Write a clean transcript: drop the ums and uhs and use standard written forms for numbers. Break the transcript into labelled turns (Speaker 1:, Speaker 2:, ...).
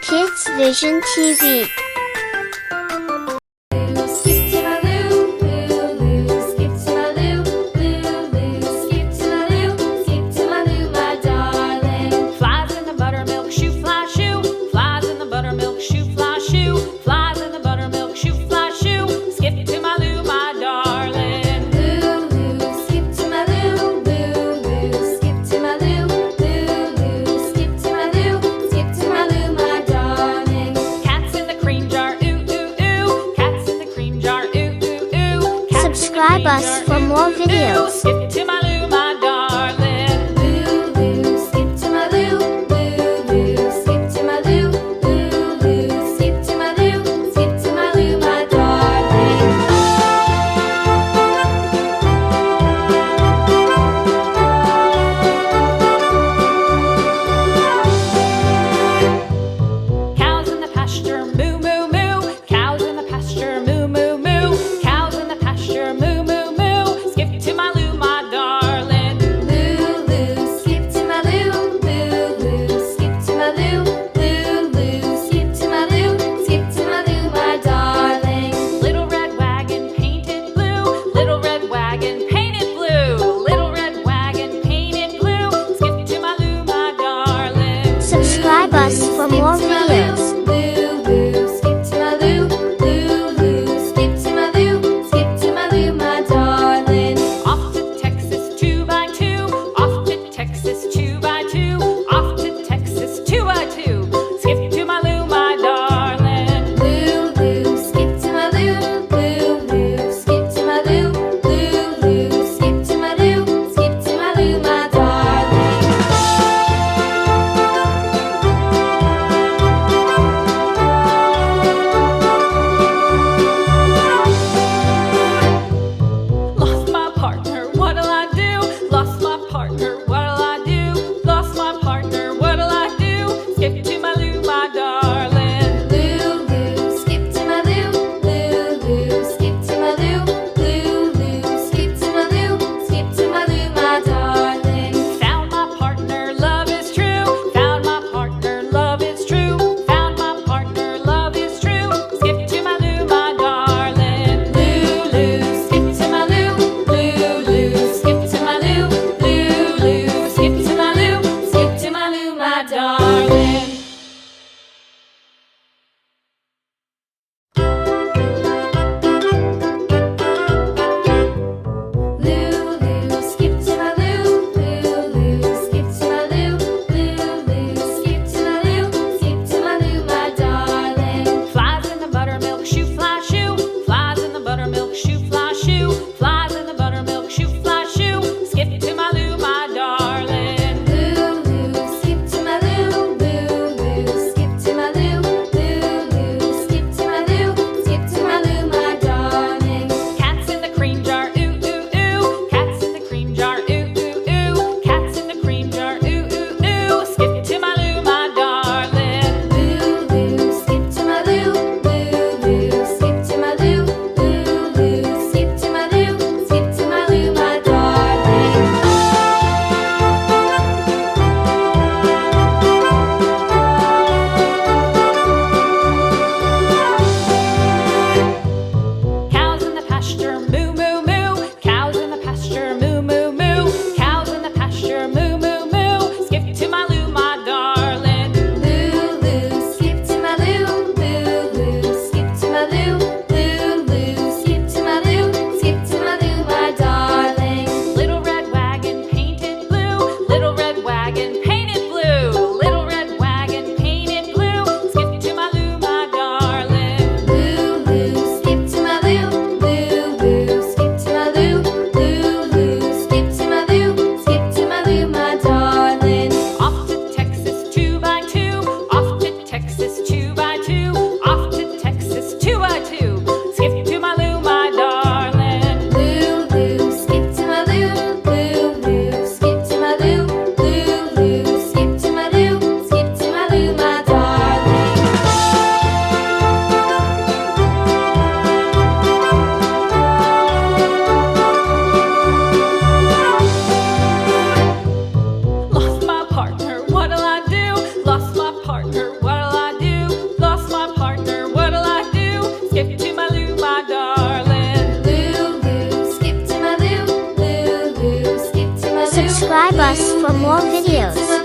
Speaker 1: Kids Vision TV. Subscribe us for more videos.
Speaker 2: Skip to my Lou, my darling. Lou, Lou, skip to my Lou. Lou, Lou, skip to my Lou. Lou, Lou, skip to my Lou. Skip to my Lou, my darling. Cows in the pasture, moo, moo, moo. Cows in the pasture, moo, moo, moo. Cows in the pasture, moo, moo, moo. Skip to my Lou, my
Speaker 1: Subscribe us for more videos.